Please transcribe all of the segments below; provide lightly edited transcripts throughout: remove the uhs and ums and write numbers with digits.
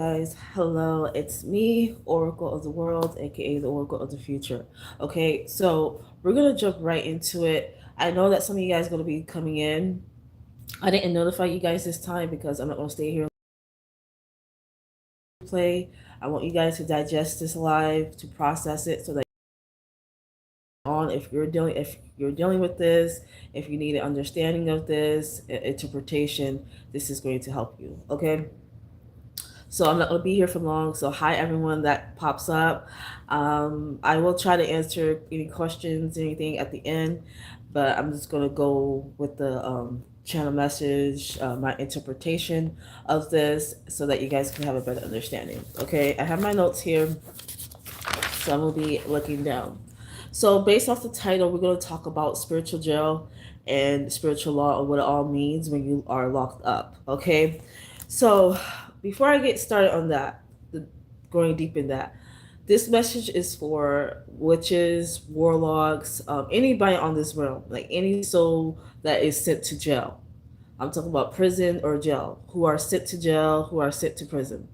Guys, hello, it's me, Oracle of the World, aka the Oracle of the Future. Okay, so we're gonna jump right into it. I know that some of you guys are gonna be coming in. I didn't notify you guys this time because I'm not gonna stay here and play. I want you guys to digest this live, to process it, so that on if you're dealing with this, if you need an understanding of this interpretation, this is going to help you. Okay. So I'm not going to be here for long. So hi everyone that pops up. I will try to answer any questions, anything at the end, but I'm just going to go with the channel message, my interpretation of this, so that you guys can have a better understanding. Okay, I have my notes here, so I'm going to be looking down. So based off the title, we're going to talk about spiritual jail and spiritual law, and what it all means when you are locked up. Okay, so before I get started on that, going deep in that, this message is for witches, warlocks, anybody on this realm, like any soul that is sent to jail. I'm talking about prison or jail, who are sent to jail, who are sent to prison.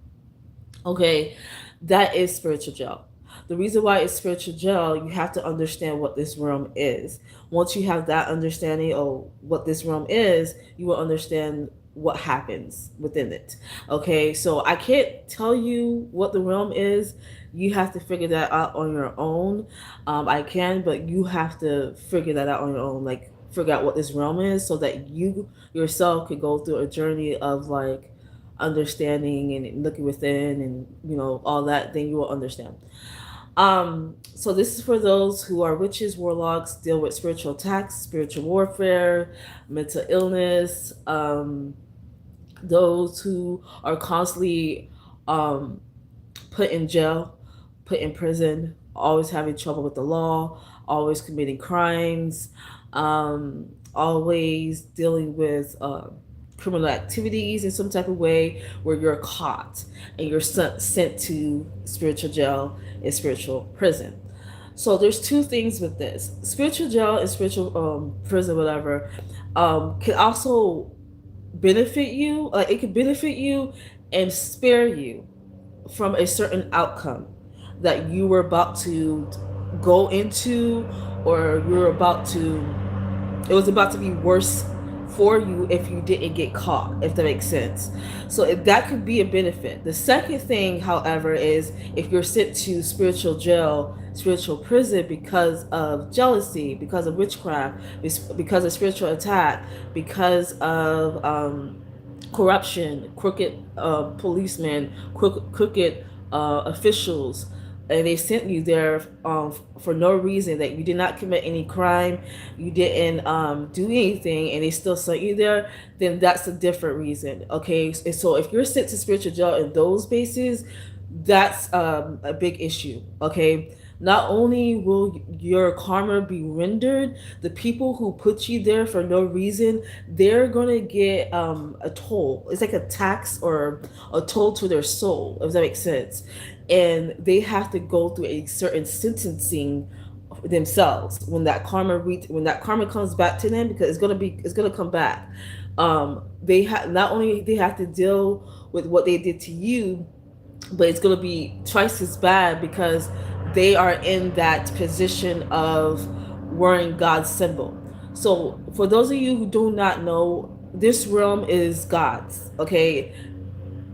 Okay, that is spiritual jail. The reason why it's spiritual jail, you have to understand what this realm is. Once you have that understanding of what this realm is, you will understand what happens within it. Okay, so I can't tell you what the realm is. You have to figure that out on your own. I can, but you have to figure that out on your own. Like, figure out what this realm is so that you yourself could go through a journey of like understanding and looking within and all that. Then you will understand. So this is for those who are witches, warlocks, deal with spiritual attacks, spiritual warfare, mental illness, those who are constantly um, put in jail, put in prison, always having trouble with the law, always committing crimes, always dealing with criminal activities in some type of way where you're caught and you're sent to spiritual jail and spiritual prison. So there's two things with this. Spiritual jail and spiritual prison, whatever, can also benefit you. Like, it can benefit you and spare you from a certain outcome that you were about to go into, or you're about to, it was about to be worse for you if you didn't get caught, if that makes sense. So that could be a benefit. The second thing, however, is if you're sent to spiritual jail, spiritual prison because of jealousy, because of witchcraft, because of spiritual attack, because of corruption, crooked policemen, crooked officials, and they sent you there for no reason, that you did not commit any crime, you didn't do anything, and they still sent you there, then that's a different reason. Okay, so if you're sent to spiritual jail in those bases, that's a big issue. Okay, not only will your karma be rendered, the people who put you there for no reason, they're gonna get a toll. It's like a tax or a toll to their soul, if that makes sense. And they have to go through a certain sentencing themselves when that karma comes back to them, because it's gonna come back. They have not only they have to deal with what they did to you, but it's going to be twice as bad because they are in that position of wearing God's symbol. So, for those of you who do not know, this realm is God's, okay?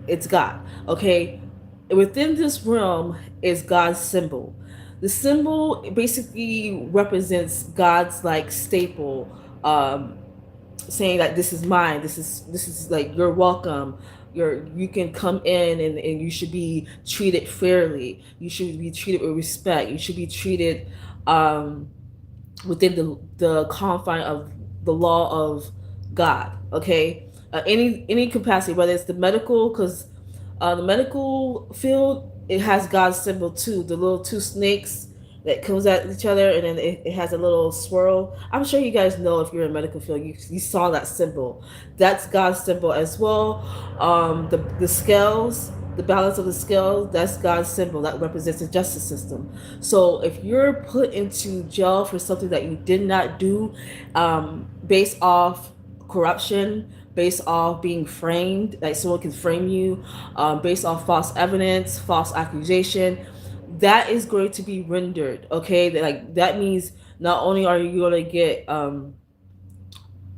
It's God, okay? Within this realm is God's symbol. The symbol basically represents God's like staple, saying that this is mine, this is like, you're welcome, you can come in, and you should be treated fairly, you should be treated with respect, you should be treated within the confine of the law of God. Okay, any capacity, whether it's the medical, because the medical field, it has God's symbol too, the little two snakes that comes at each other, and then it has a little swirl. I'm sure you guys know, if you're in medical field, you saw that symbol. That's God's symbol as well. The scales, the balance of the scales, that's God's symbol. That represents the justice system. So if you're put into jail for something that you did not do, based off corruption, based off being framed, like someone can frame you based off false evidence, false accusation, that is going to be rendered. Okay, like that means not only are you going to get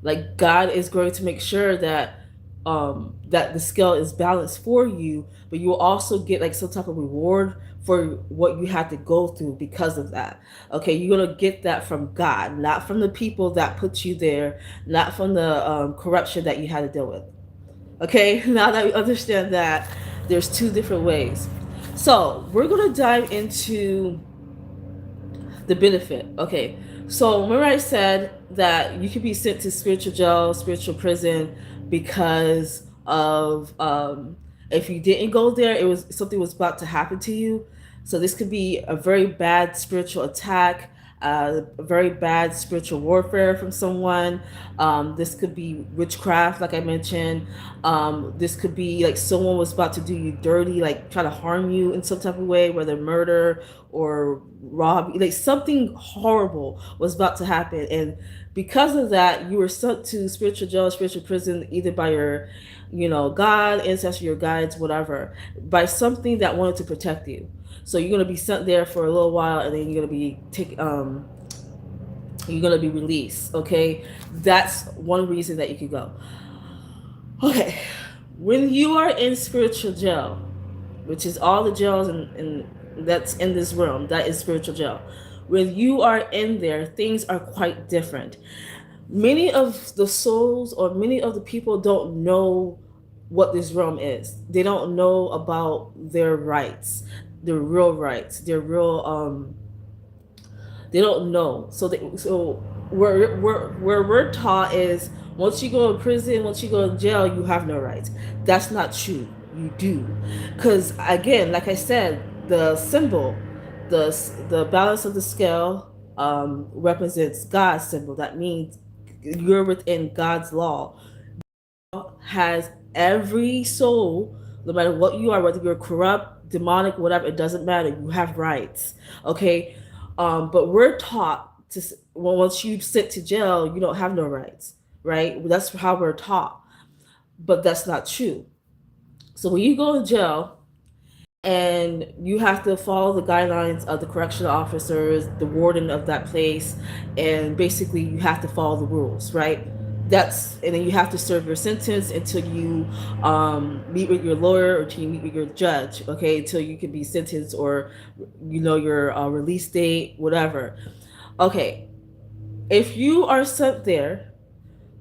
like God is going to make sure that that the scale is balanced for you, but you will also get like some type of reward for what you had to go through because of that. Okay, you're gonna get that from God, not from the people that put you there, not from the corruption that you had to deal with. Okay, now that we understand that, there's two different ways. So we're gonna dive into the benefit. Okay, so remember I said that you could be sent to spiritual jail, spiritual prison because of if you didn't go there, it was something was about to happen to you. So this could be a very bad spiritual attack, a very bad spiritual warfare from someone. This could be witchcraft, like I mentioned. This could be like someone was about to do you dirty, like try to harm you in some type of way, whether murder or rob, like something horrible was about to happen. And because of that, you were sent to spiritual jail, spiritual prison, either by your, God, ancestor, your guides, whatever, by something that wanted to protect you. So you're gonna be sent there for a little while, and then you're gonna be released. Okay, that's one reason that you could go. Okay, when you are in spiritual jail, which is all the jails in that's in this room, that is spiritual jail. When you are in there, things are quite different. Many of the souls or many of the people don't know what this realm is. They don't know about their rights, their real rights, their real they don't know. So where we're taught is once you go to prison, once you go to jail, you have no rights. That's not true. You do, because again, like I said, the symbol, the balance of the scale represents God's symbol. That means you're within God's law. Has every soul, no matter what you are, whether you're corrupt, demonic, whatever, it doesn't matter. You have rights. Okay, but we're taught to well, once you sit to jail, you don't have no rights, right? That's how we're taught, but that's not true. So when you go to jail, and you have to follow the guidelines of the correctional officers, the warden of that place, and basically you have to follow the rules, right? And then you have to serve your sentence until you meet with your lawyer or until you meet with your judge, okay? Until you can be sentenced or your release date, whatever. Okay, if you are sent there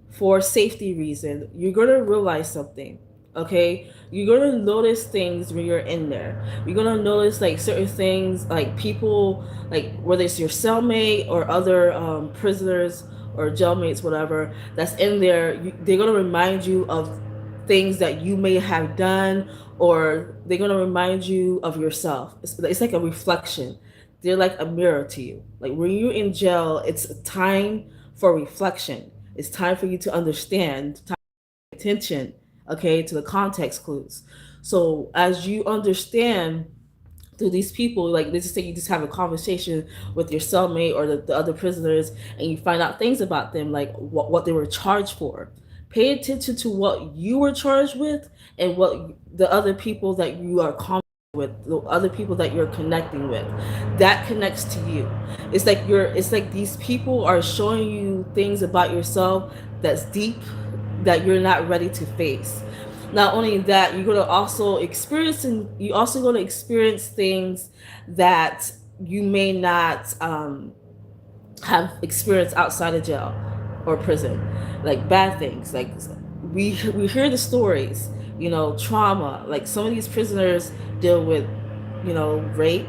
for safety reason, you're gonna realize something. Okay, you're gonna notice things when you're in there. You're gonna notice like certain things, like people, like whether it's your cellmate or other prisoners or jailmates, whatever that's in there. They're gonna remind you of things that you may have done, or they're gonna remind you of yourself. It's like a reflection. They're like a mirror to you. Like when you're in jail, it's time for reflection. It's time for you to understand, time to pay attention, okay, to the context clues. So as you understand through these people, like let's just say you just have a conversation with your cellmate or the other prisoners, and you find out things about them, like what they were charged for. Pay attention to what you were charged with and what the other people that you are with, the other people that you're connecting with, that connects to you. It's like these people are showing you things about yourself that's deep, that you're not ready to face. Not only that, you're also going to experience things that you may not have experienced outside of jail or prison, like bad things. Like we hear the stories, trauma. Like some of these prisoners deal with, rape.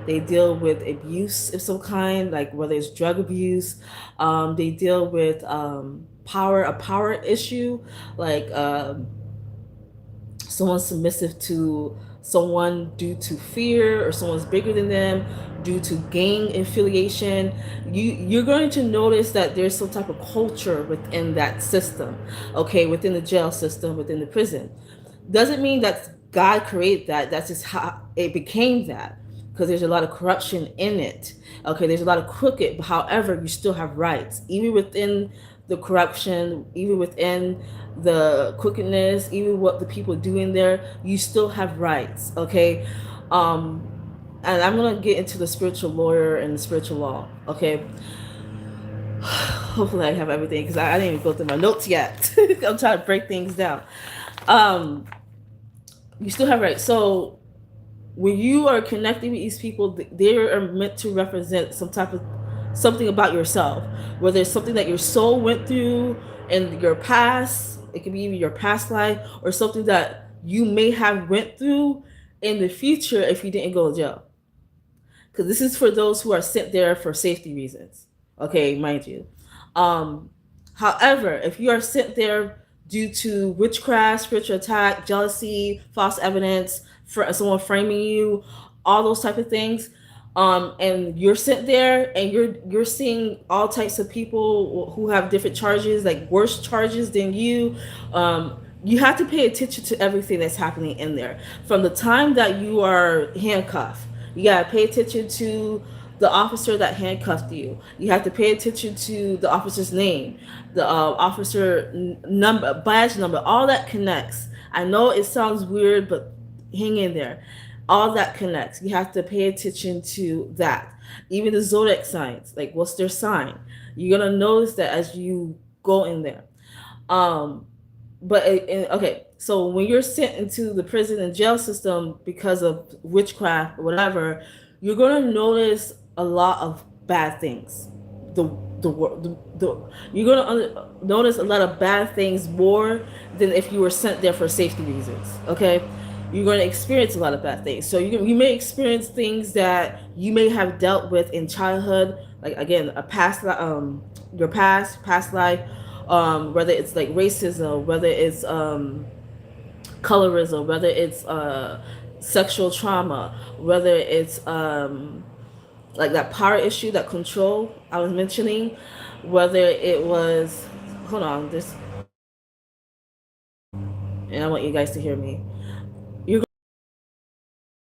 They deal with abuse of some kind, like whether it's drug abuse. They deal with a power issue, like someone's submissive to someone due to fear, or someone's bigger than them due to gang affiliation. You're going to notice that there's some type of culture within that system, okay, within the jail system, within the prison. Doesn't mean that God created that. That's just how it became that, because there's a lot of corruption in it. Okay, there's a lot of crooked, but however, you still have rights even within the corruption, even within the crookedness, even what the people do in there, you still have rights. Okay. um and I'm gonna get into the spiritual lawyer and the spiritual law. Okay. Hopefully I have everything, because I didn't even go through my notes yet. I'm trying to break things down. um you still have rights. So when you are connecting with these people, they are meant to represent some type of something about yourself, whether it's something that your soul went through in your past. It could be even your past life, or something that you may have went through in the future if you didn't go to jail, because this is for those who are sent there for safety reasons. Okay, mind you. Um, However, if you are sent there due to witchcraft, spiritual attack, jealousy, false evidence, for someone framing you, all those type of things, and you're sent there and you're seeing all types of people who have different charges, like worse charges than you. You have to pay attention to everything that's happening in there from the time that you are handcuffed. You gotta pay attention to the officer that handcuffed you. You have to pay attention to the officer's name, the officer number, badge number. All that connects. I know it sounds weird, but hang in there. All that connects. You have to pay attention to that. Even the zodiac signs, like what's their sign. You're gonna notice that as you go in there. Um, okay, so when you're sent into the prison and jail system because of witchcraft or whatever, you're gonna notice a lot of bad things. The you're gonna notice a lot of bad things more than if you were sent there for safety reasons. Okay, you're going to experience a lot of bad things. So you may experience things that you may have dealt with in childhood, like again a past your past life, whether it's like racism, whether it's colorism, whether it's sexual trauma, whether it's like that power issue, that control I was mentioning, whether it was, hold on, this, and I want you guys to hear me. You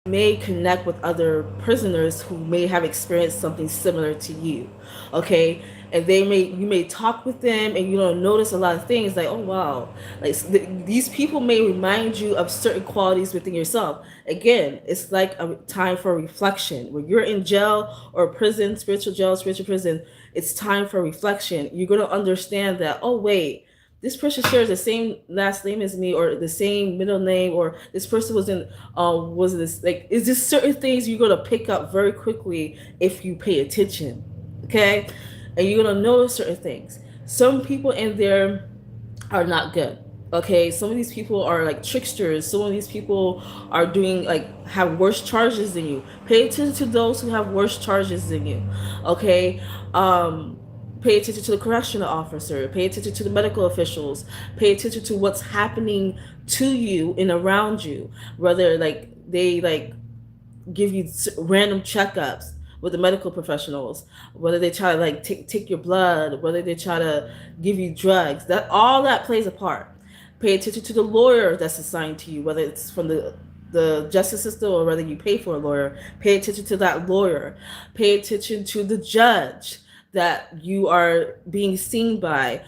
may connect with other prisoners who may have experienced something similar to you. Okay, and you may talk with them and you don't notice a lot of things, like, oh wow, like these people may remind you of certain qualities within yourself. Again, it's like a time for reflection. When you're in jail or prison, spiritual jail, spiritual prison, it's time for reflection. You're going to understand that, oh wait, this person shares the same last name as me, or the same middle name, or this person was this, like, is this certain things you're gonna pick up very quickly if you pay attention. Okay, and you're gonna notice certain things. Some people in there are not good. Okay, some of these people are like tricksters. Some of these people are doing, like, have worse charges than you. Pay attention to those who have worse charges than you. Okay, pay attention to the correctional officer. Pay attention to the medical officials. Pay attention to what's happening to you and around you. Whether like they like give you random checkups with the medical professionals, whether they try to like take your blood, whether they try to give you drugs, that all that plays a part. Pay attention to the lawyer that's assigned to you, whether it's from the justice system or whether you pay for a lawyer. Pay attention to that lawyer. Pay attention to the judge that you are being seen by,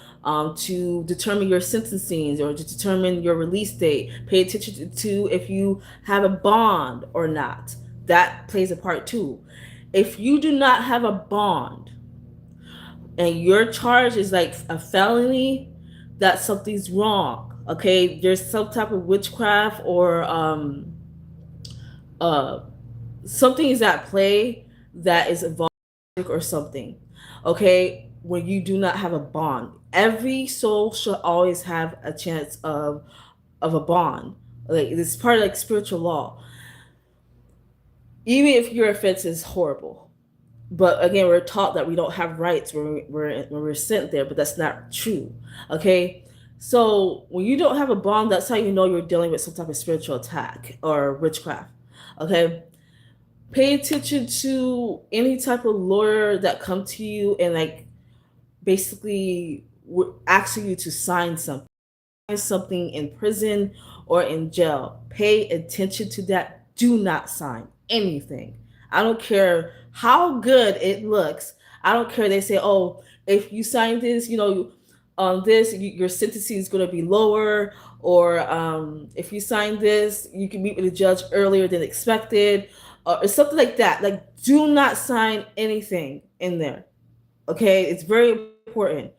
to determine your sentencing or to determine your release date. Pay attention to if you have a bond or not. That plays a part too. If you do not have a bond and your charge is like a felony, that something's wrong. Okay, there's some type of witchcraft or uh, something is at play that is involved or something. Okay, when you do not have a bond, every soul should always have a chance of a bond. Like, this is part of like spiritual law. Even if your offense is horrible, but again, we're taught that we don't have rights when we're sent there, but that's not true. Okay, so when you don't have a bond, that's how you know you're dealing with some type of spiritual attack or witchcraft. Okay, pay attention to any type of lawyer that come to you and like basically asking you to sign something in prison or in jail. Pay attention to that. Do not sign anything. I don't care how good it looks. I don't care. They say, oh, if you sign this, on this, your sentencing is going to be lower, or if you sign this, you can meet with the judge earlier than expected, or something like that. Like, do not sign anything in there. Okay, it's very important.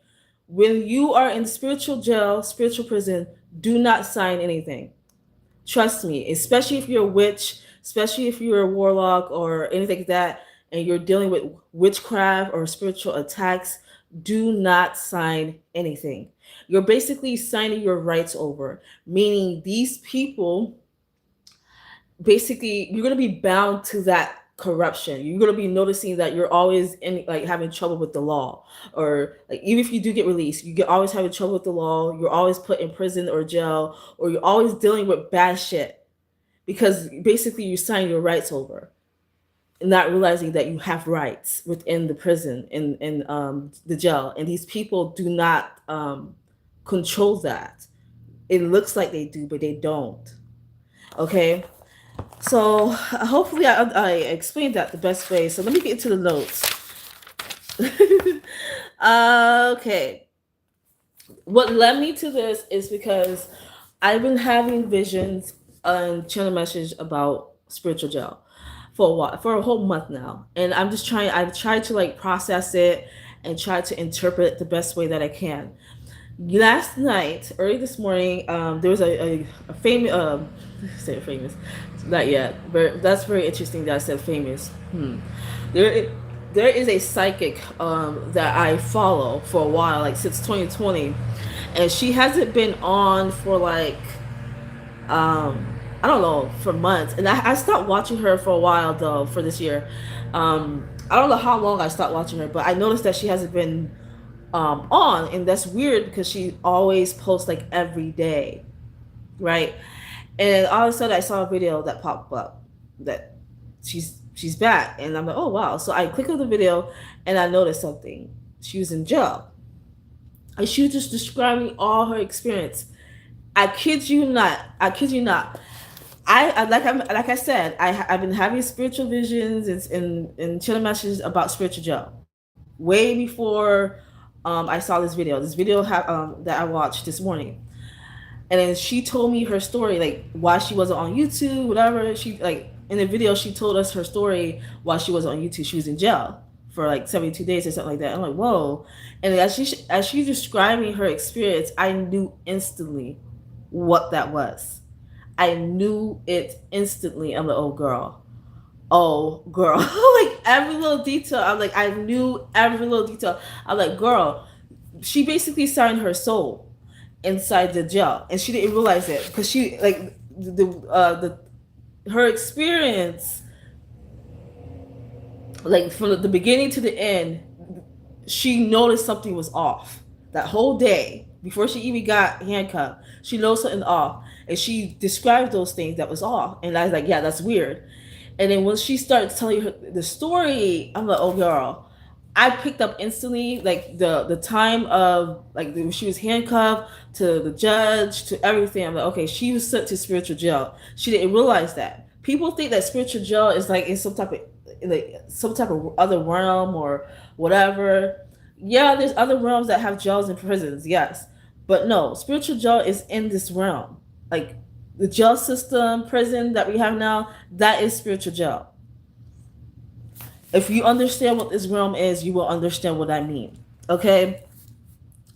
When you are in spiritual jail, spiritual prison, do not sign anything. Trust me, especially if you're a witch, especially if you're a warlock or anything like that, and you're dealing with witchcraft or spiritual attacks, do not sign anything. You're basically signing your rights over, meaning these people, basically, you're going to be bound to that corruption. You're going to be noticing that you're always in, like, having trouble with the law, or like, even if you do get released, you get always having trouble with the law. You're always put in prison or jail, or you're always dealing with bad shit, because basically you sign your rights over, not realizing that you have rights within the prison and the jail, and these people do not control that. It looks like they do, but they don't. Okay, so hopefully I explained that the best way. So let me get into the notes. Okay, what led me to this is because I've been having visions and channel message about spiritual jail for a while, for a whole month now, and I've tried to like process it and try to interpret it the best way that I can. Last night, early this morning, there was a famous, say famous, not yet, but that's very interesting that I said famous. There, there is a psychic that I follow for a while, like since 2020, and she hasn't been on for like, I don't know, for months. And I stopped watching her for a while though, for this year. I don't know how long I stopped watching her, but I noticed that she hasn't been on, and that's weird because she always posts like every day, right? And all of a sudden I saw a video that popped up that she's back, and I'm like, oh wow. So I click on the video and I noticed something. She was in jail, and she was just describing all her experience. I kid you not. I kid you not. Like I said, I've been having spiritual visions and channel messages about spiritual jail way before I saw this video. This video that I watched this morning, and then she told me her story, like why she wasn't on YouTube, whatever. She, like, in the video she told us her story why she wasn't on YouTube. She was in jail for like 72 days or something like that. I'm like, whoa. And as she describing her experience, I knew instantly what that was. I knew it instantly. I'm like, oh girl. Like every little detail. I'm like, I knew every little detail. I'm like, girl, she basically signed her soul inside the jail, and she didn't realize it because she, like, the her experience, like from the beginning to the end, she noticed something was off that whole day before she even got handcuffed. She noticed something off, and she described those things that was off. And I was like, yeah, that's weird. And then when she started telling her the story, I'm like, oh girl, I picked up instantly, like the time of, like, she was handcuffed to the judge to everything. I'm like, okay, she was sent to spiritual jail. She didn't realize that. People think that spiritual jail is like in some type of other realm or whatever. Yeah, there's other realms that have jails and prisons, yes, but no, spiritual jail is in this realm. Like the jail system, prison that we have now, that is spiritual jail. If you understand what this realm is, you will understand what I mean. Okay?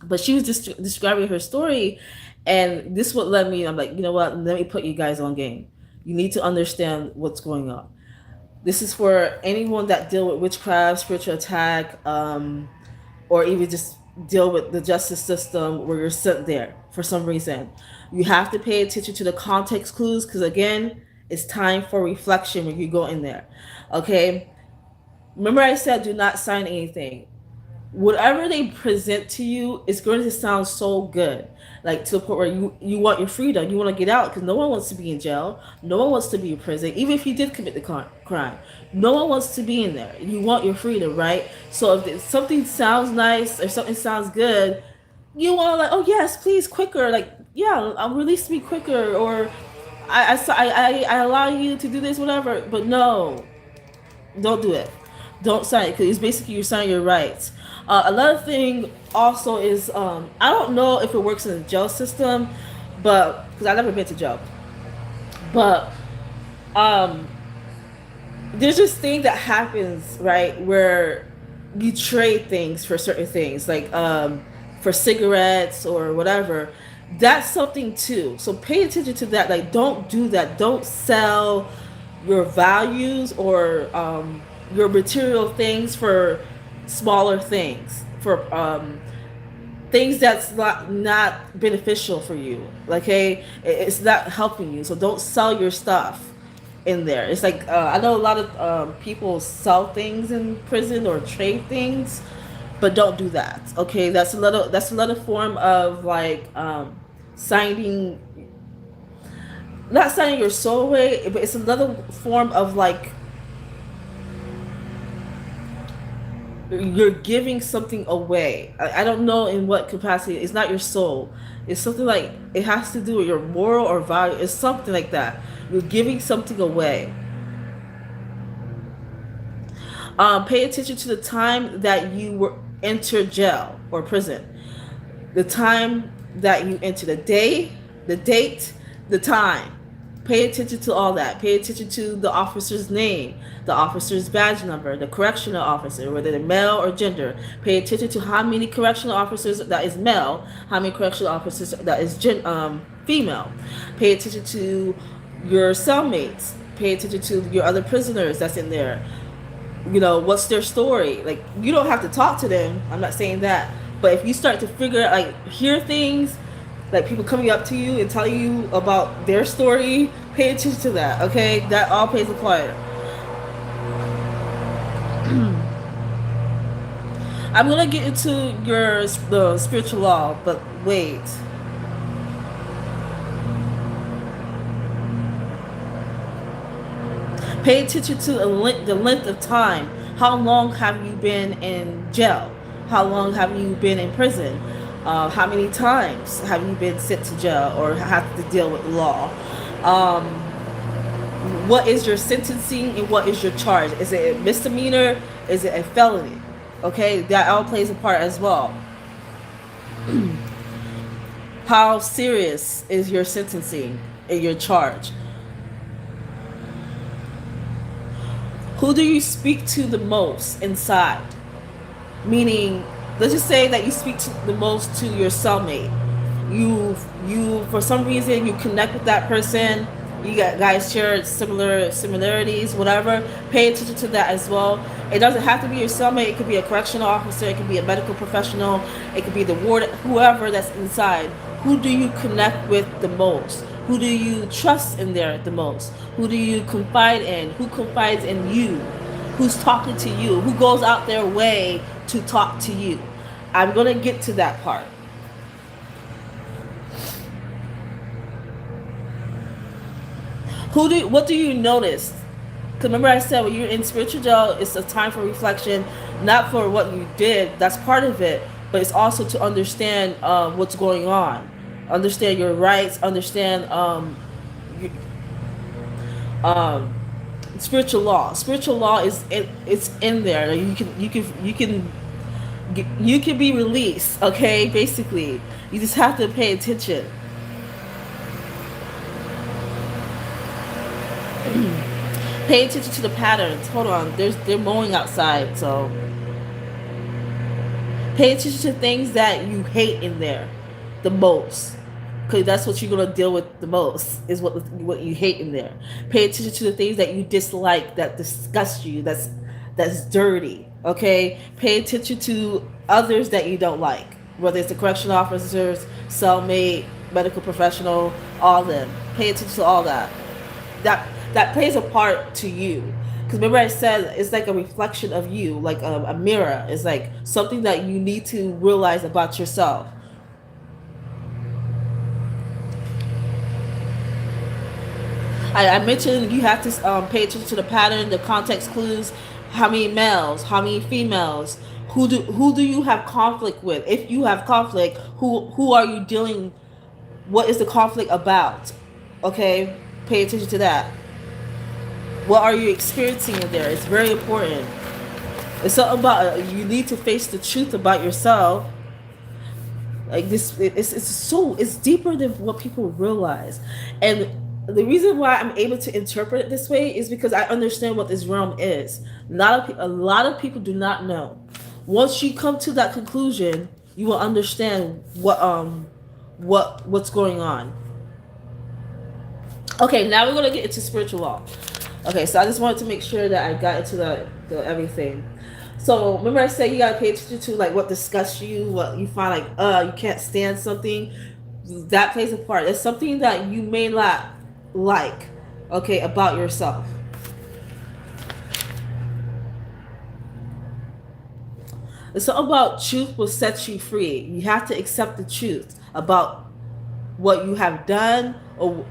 But she was just describing her story, and this what led me. I'm like, you know what? Let me put you guys on game. You need to understand what's going on. This is for anyone that deal with witchcraft, spiritual attack, or even just deal with the justice system where you're sent there for some reason. You have to pay attention to the context clues, because again, it's time for reflection when you go in there. Okay? Remember I said do not sign anything. Whatever they present to you is going to sound so good, like to the point where you want your freedom, you want to get out, because no one wants to be in jail, no one wants to be in prison, even if you did commit the crime, no one wants to be in there. You want your freedom, right? So if something sounds nice or something sounds good, you want to, like, oh yes, please, quicker, like, yeah, release me quicker, or I allow you to do this, whatever. But no, don't do it. Don't sign it because it's basically you're signing your rights. Another thing also is I don't know if it works in the jail system, but because I've never been to jail, but um, there's this thing that happens right where you trade things for certain things, like for cigarettes or whatever. That's something too. So pay attention to that. Like, don't do that. Don't sell your values or your material things for smaller things, for things that's not beneficial for you. Like, hey, it's not helping you. So don't sell your stuff in there. It's like I know a lot of people sell things in prison or trade things, but don't do that. Okay, that's another form of like signing, not signing your soul away, but it's another form of like you're giving something away. I don't know in what capacity. It's not your soul. It's something like it has to do with your moral or value. It's something like that. You're giving something away. Pay attention to the time that you were entered jail or prison. The time that you enter, the day, the date, the time. Pay attention to all that. Pay attention to the officer's name, the officer's badge number, the correctional officer, whether they're male or gender. Pay attention to how many correctional officers that is male, how many correctional officers that is female. Pay attention to your cellmates. Pay attention to your other prisoners that's in there. You know, what's their story? Like, you don't have to talk to them. I'm not saying that. But if you start to figure out, like, hear things, like people coming up to you and telling you about their story, pay attention to that, okay? That all plays a part. I'm gonna get into the spiritual law, but wait. Pay attention to the length of time. How long have you been in jail? How long have you been in prison? How many times have you been sent to jail or have to deal with law? Um, what is your sentencing and what is your charge? Is it a misdemeanor? Is it a felony? Okay, that all plays a part as well. How serious is your sentencing and your charge? Who do you speak to the most inside? Meaning, let's just say that you speak to the most to your cellmate. You for some reason you connect with that person. You guys share similarities, whatever. Pay attention to that as well. It doesn't have to be your cellmate. It could be a correctional officer. It could be a medical professional. It could be the warden, whoever that's inside. Who do you connect with the most? Who do you trust in there the most? Who do you confide in? Who confides in you? Who's talking to you? Who goes out their way to talk to you? I'm going to get to that part. What do you notice? Because remember I said when you're in spiritual jail, it's a time for reflection, not for what you did. That's part of it. But it's also to understand what's going on. Understand your rights. Understand spiritual law. Spiritual law it's in there. You can be released. Okay, basically, you just have to pay attention. Pay attention to the patterns. Hold on, they're mowing outside, so pay attention to things that you hate in there the most, because that's what you're gonna deal with the most. Is what you hate in there. Pay attention to the things that you dislike, that disgust you, that's dirty. Okay. Pay attention to others that you don't like, whether it's the correctional officers, cellmate, medical professional, all of them. Pay attention to all that. That plays a part to you. Because remember I said it's like a reflection of you, like a mirror. It's like something that you need to realize about yourself. I mentioned you have to pay attention to the pattern, the context clues, how many males, how many females, who do you have conflict with? If you have conflict, who are you dealing? What is the conflict about? Okay, pay attention to that. What are you experiencing in there? It's very important. It's something about you need to face the truth about yourself. Like this, it's deeper than what people realize, and the reason why I'm able to interpret it this way is because I understand what this realm is. A lot of people do not know. Once you come to that conclusion, you will understand what's going on. Okay, now we're gonna get into spiritual law. Okay, so I just wanted to make sure that I got into the everything. So remember I said you gotta pay attention to like what disgusts you, what you find like you can't stand something. That plays a part. It's something that you may not like, okay, about yourself. It's something about truth will set you free. You have to accept the truth about what you have done, or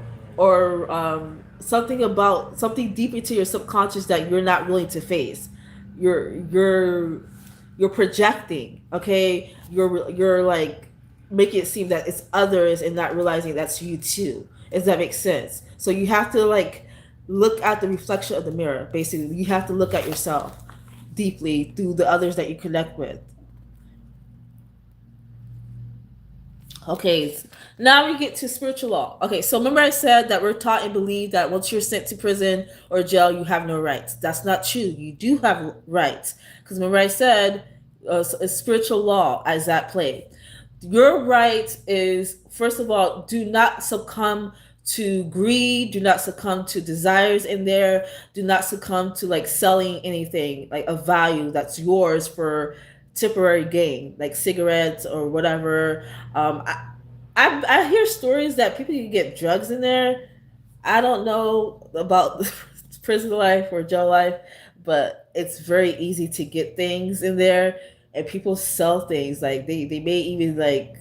something deep into your subconscious that you're not willing to face. You're projecting, okay? You're like making it seem that it's others and not realizing that's you too. Does that make sense? So you have to like look at the reflection of the mirror. Basically, you have to look at yourself deeply through the others that you connect with. Okay, now we get to spiritual law. Okay, so remember I said that we're taught and believe that once you're sent to prison or jail, you have no rights. That's not true. You do have rights. Because remember I said spiritual law as at play. Your right is, first of all, do not succumb to greed, do not succumb to desires in there, do not succumb to like selling anything like of value that's yours for temporary gain, like cigarettes or whatever. I hear stories that people can get drugs in there. I don't know about prison life or jail life, but it's very easy to get things in there, and people sell things like they may even like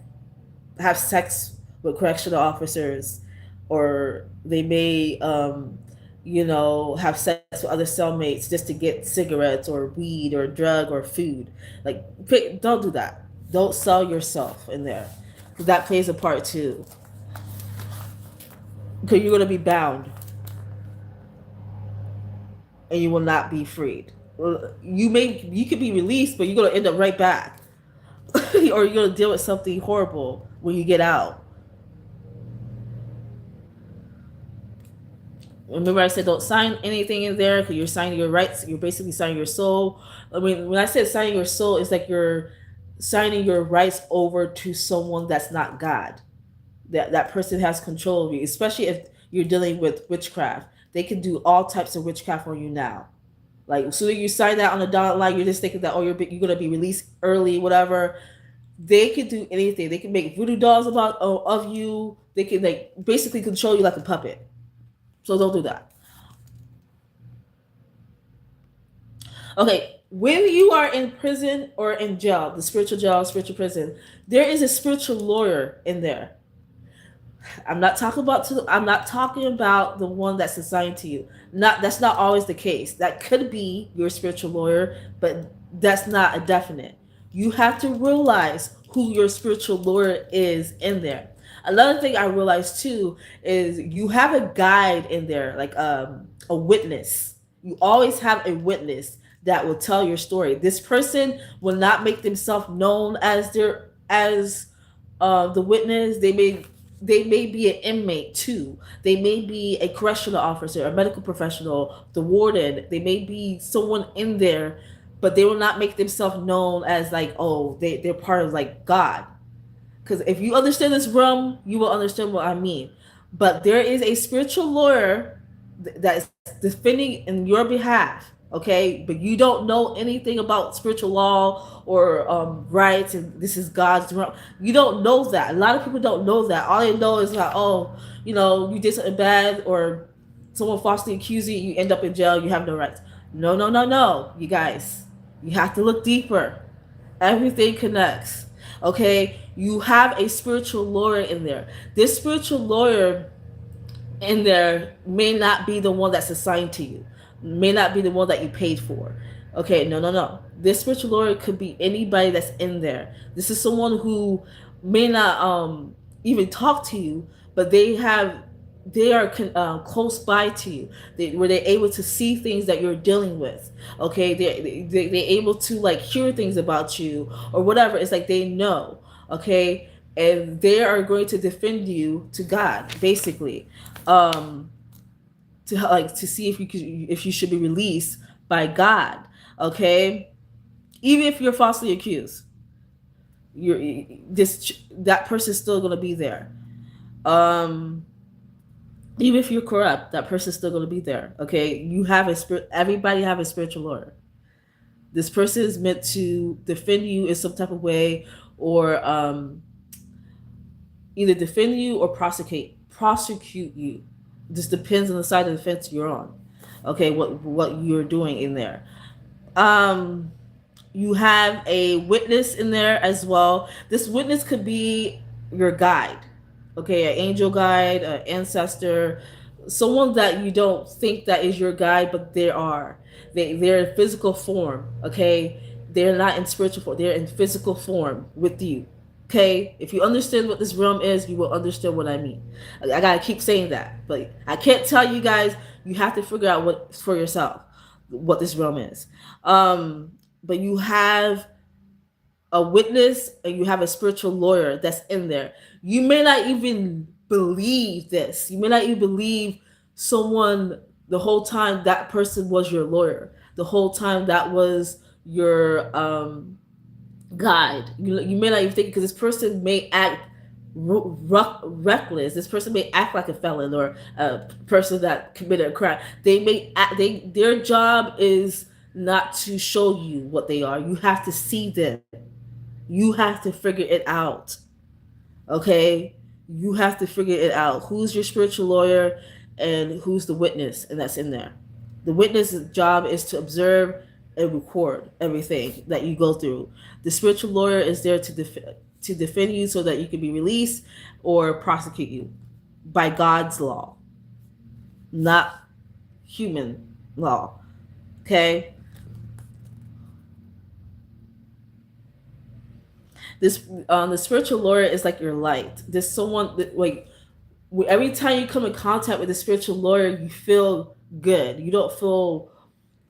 have sex with correctional officers, or they may have sex with other cellmates just to get cigarettes or weed or drug or food. Like, don't do that. Don't sell yourself in there, because that plays a part too, because you're going to be bound and you will not be freed. You could be released, but you're going to end up right back or you're going to deal with something horrible when you get out. Remember I said don't sign anything in there, because you're signing your rights. You're basically signing your soul. I mean, when I said signing your soul, it's like you're signing your rights over to someone that's not God. That person has control of you, especially if you're dealing with witchcraft. They can do all types of witchcraft on you now. Like, as soon as you sign that on the dotted line, you're just thinking that, oh, you're gonna be released early, whatever. They can do anything. They can make voodoo dolls of you. They can like basically control you like a puppet. So don't do that. Okay, when you are in prison or in jail, the spiritual jail, spiritual prison, there is a spiritual lawyer in there. I'm not talking about the one that's assigned to you. Not That's not always the case. That could be your spiritual lawyer, but that's not a definite. You have to realize who your spiritual lawyer is in there. Another thing I realized too is you have a guide in there, like a witness. You always have a witness that will tell your story. This person will not make themselves known as the witness. They may be an inmate too. They may be a correctional officer, a medical professional, the warden. They may be someone in there, but they will not make themselves known as like, oh, they're part of like God. Because if you understand this realm, you will understand what I mean. But there is a spiritual lawyer that is defending in your behalf, okay? But you don't know anything about spiritual law or rights, and this is God's realm. You don't know that. A lot of people don't know that. All they know is like, oh, you did something bad, or someone falsely accused you, you end up in jail, you have no rights. No, no, no, no, you guys. You have to look deeper. Everything connects. Okay, you have a spiritual lawyer in there. This spiritual lawyer in there may not be the one that's assigned to you, may not be the one that you paid for. Okay, no, no, no. This spiritual lawyer could be anybody that's in there. This is someone who may not even talk to you, but they have they are close by to you, where they're able to see things that you're dealing with. Okay, they're able to like hear things about you or whatever. It's like they know. Okay, and they are going to defend you to God, basically, um, to like to see if if you should be released by God. Okay, even if you're falsely accused, you're this that person's still gonna be there. Um, Even if you're corrupt, that person's still going to be there. Okay, you have a spirit. Everybody have a spiritual lawyer. This person is meant to defend you in some type of way, or either defend you or prosecute you. This depends on the side of the fence you're on. Okay, what you're doing in there. Um, you have a witness in there as well. This witness could be your guide, okay, an angel guide, an ancestor, someone that you don't think that is your guide, but they are. They're in physical form, okay. They're not in spiritual form. They're in physical form with you. Okay, if you understand what this realm is, you will understand what I mean. I gotta keep saying that, but I can't tell you guys. You have to figure out what for yourself what this realm is. But you have a witness and you have a spiritual lawyer that's in there. You may not even believe this. You may not even believe someone the whole time that person was your lawyer. The whole time that was your guide. You may not even think because this person may act reckless. This person may act like a felon or a person that committed a crime. They may act, their job is not to show you what they are. You have to see them. You have to figure it out. Okay? You have to figure it out. Who's your spiritual lawyer and who's the witness, and that's in there. The witness's job is to observe and record everything that you go through. The spiritual lawyer is there to defend you so that you can be released or prosecute you by God's law, not human law. Okay? This the spiritual lawyer is like your light. There's someone that, like, every time you come in contact with a spiritual lawyer, you feel good. You don't feel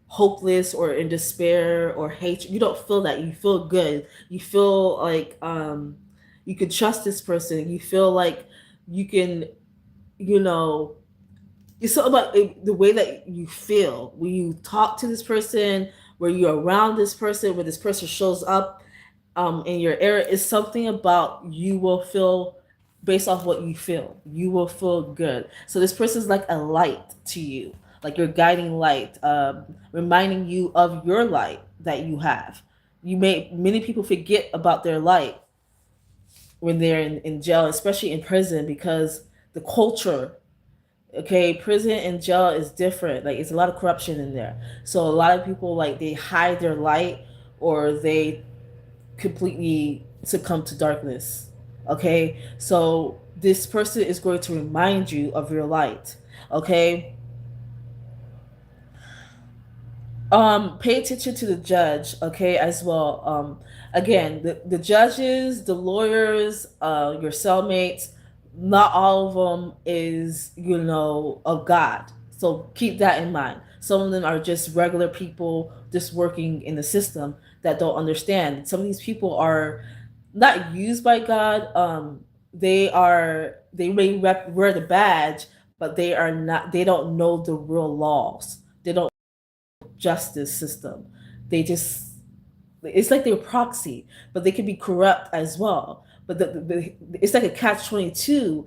hopeless or in despair or hatred. You don't feel that. You feel good. You feel like you can trust this person. You feel like you can, you know, it's something about the way that you feel when you talk to this person, where you're around this person, when this person shows up in your area. Is something about you will feel based off what you feel. You will feel good. So this person is like a light to you, like your guiding light, reminding you of your light that you have. Many people forget about their light when they're in jail, especially in prison, because the culture. Okay, prison and jail is different. Like, it's a lot of corruption in there. So a lot of people, like, they hide their light, or they completely succumb to darkness. Okay, so this person is going to remind you of your light. Okay, pay attention to the judge, okay, as well. Again, the judges, the lawyers, your cellmates, not all of them is, of God. So keep that in mind. Some of them are just regular people just working in the system that don't understand. Some of these people are not used by God. They may wear the badge, but they are not. They don't know the real laws. They don't justice system. They just, it's like they're proxy, but they can be corrupt as well. But it's like a catch-22.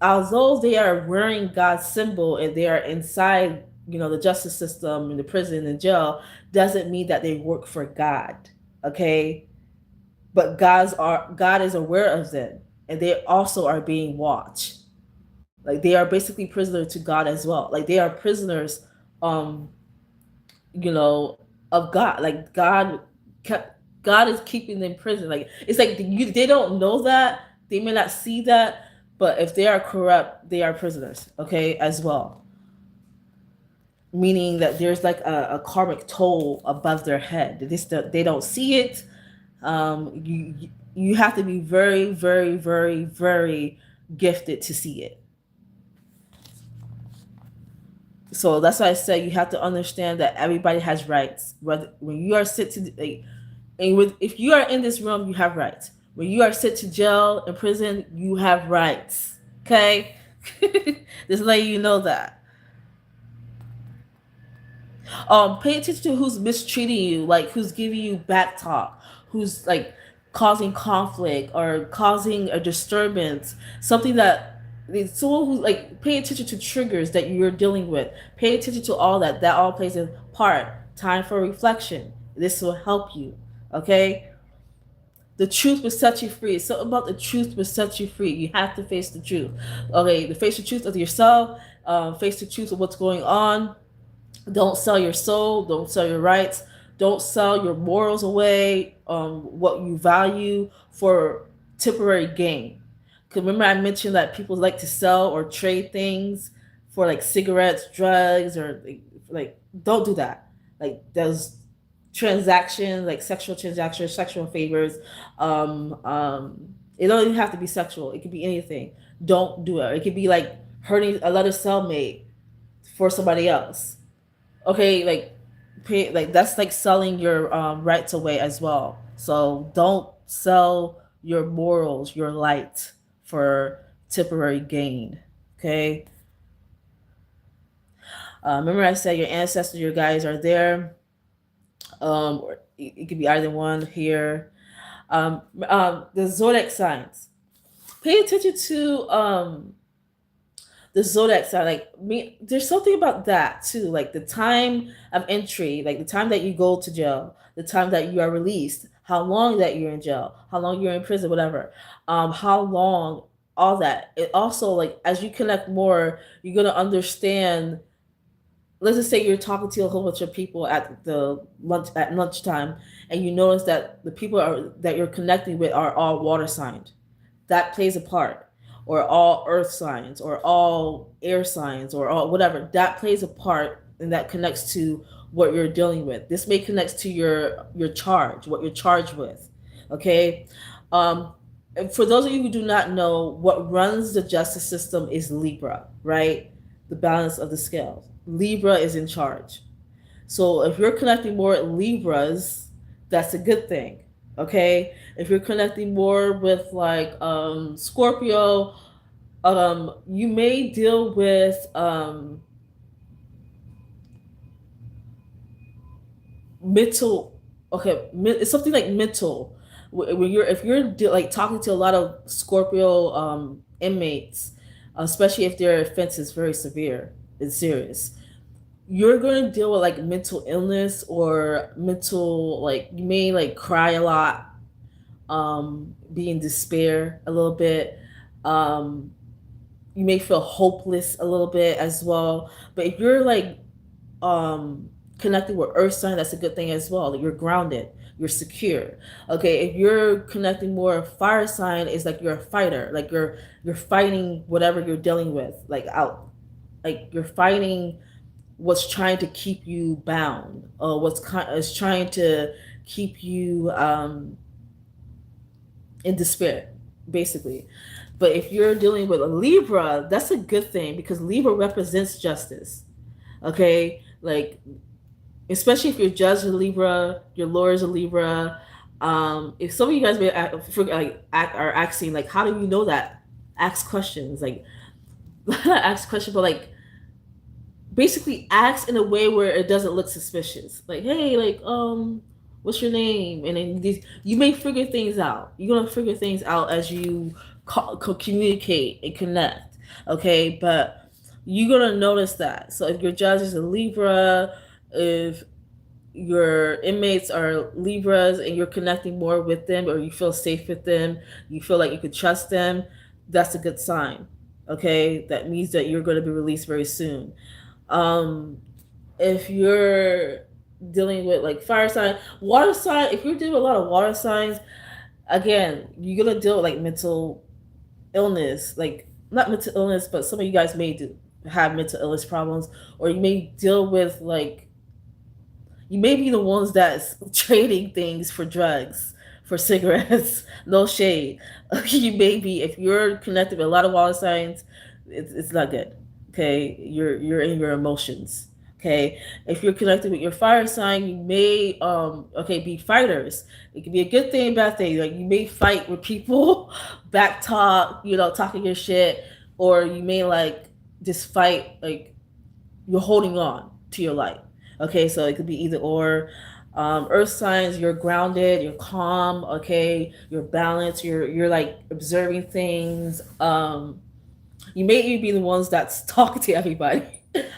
Although they are wearing God's symbol and they are inside, the justice system and the prison and jail, doesn't mean that they work for God. Okay, but God is aware of them, and they also are being watched. Like, they are basically prisoners to God as well. Like, they are prisoners, um, of God. Like, God is keeping them in prison. Like, it's like they don't know that. They may not see that, but if they are corrupt, they are prisoners. Okay, as well. Meaning that there's like a karmic toll above their head. They don't see it. You have to be very, very, very, very gifted to see it. So that's why I said you have to understand that everybody has rights. Whether when you are sent to like, and with if you are in this room, you have rights. When you are sent to jail in prison, you have rights. Okay, just letting you know that. Pay attention to who's mistreating you, like who's giving you back talk, who's like causing conflict or causing a disturbance, something that someone who's like pay attention to triggers that you're dealing with. Pay attention to all that. That all plays a part. Time for reflection. This will help you. Okay. The truth will set you free. It's something about the truth will set you free. You have to face the truth. Okay, to face the truth of yourself, face the truth of what's going on. Don't sell your soul. Don't sell your rights. Don't sell your morals away. What you value for temporary gain. Because remember, I mentioned that people like to sell or trade things for like cigarettes, drugs, or like don't do that. Like those transactions, like sexual transactions, sexual favors. It don't even have to be sexual. It could be anything. Don't do it. It could be like hurting another cellmate for somebody else. Okay, like pay like that's like selling your rights away as well. So don't sell your morals, your light for temporary gain. Okay. Remember I said your ancestors, your guides are there. Or it could be either one here. The zodiac signs. Pay attention to the zodiac sign. Like me, there's something about that too. Like the time of entry, like the time that you go to jail, the time that you are released, how long that you're in jail, how long you're in prison, whatever. How long, all that. It also like as you connect more, you're gonna understand. Let's just say you're talking to a whole bunch of people at the lunchtime, and you notice that the people that you're connecting with are all water signs. That plays a part, or all earth signs, or all air signs, or all whatever. That plays a part, and that connects to what you're dealing with. This may connect to your charge, what you're charged with. Okay. Um, and for those of you who do not know, what runs the justice system is Libra, right? The balance of the scales. Libra is in charge. So if you're connecting more Libras, that's a good thing. Okay? If you're connecting more with like Scorpio, you may deal with mental. Okay, it's something like mental. When you're if you're like talking to a lot of Scorpio inmates, especially if their offense is very severe and serious, you're going to deal with like mental illness or mental like you may like cry a lot, be in despair a little bit. Um, you may feel hopeless a little bit as well. But if you're like um connecting with earth sign, that's a good thing as well. Like you're grounded, you're secure. Okay, if you're connecting more fire sign, it's like you're a fighter, like you're fighting whatever you're dealing with, like out, like you're fighting what's trying to keep you bound, or is trying to keep you in despair, basically. But if you're dealing with a Libra, that's a good thing because Libra represents justice. Okay, like especially if your judge is a Libra, your lawyer is a Libra. If some of you guys may are asking like, how do you know that? Ask questions, like ask questions, but like basically ask in a way where it doesn't look suspicious. Like, hey, like, what's your name? And then you may figure things out. You're gonna figure things out as you communicate and connect. Okay, but you're gonna notice that. So if your judge is a Libra, if your inmates are Libras and you're connecting more with them or you feel safe with them, you feel like you could trust them, that's a good sign. Okay, that means that you're going to be released very soon. Um, if you're dealing with like fire sign, water sign, if you're dealing with a lot of water signs, again, you're gonna deal with like mental illness, like not mental illness, but some of you guys may have mental illness problems, or you may deal with like you may be the ones that's trading things for drugs, for cigarettes. No shade. You may be if you're connected with a lot of water signs, it's not good. Okay, you're in your emotions. Okay, if you're connected with your fire sign, you may be fighters. It can be a good thing, bad thing. Like you may fight with people, back talk, talking your shit, or you may like just fight like you're holding on to your light. Okay, so it could be either or. Earth signs, you're grounded, you're calm. Okay, you're balanced. You're like observing things. You may even be the ones that's talking to everybody.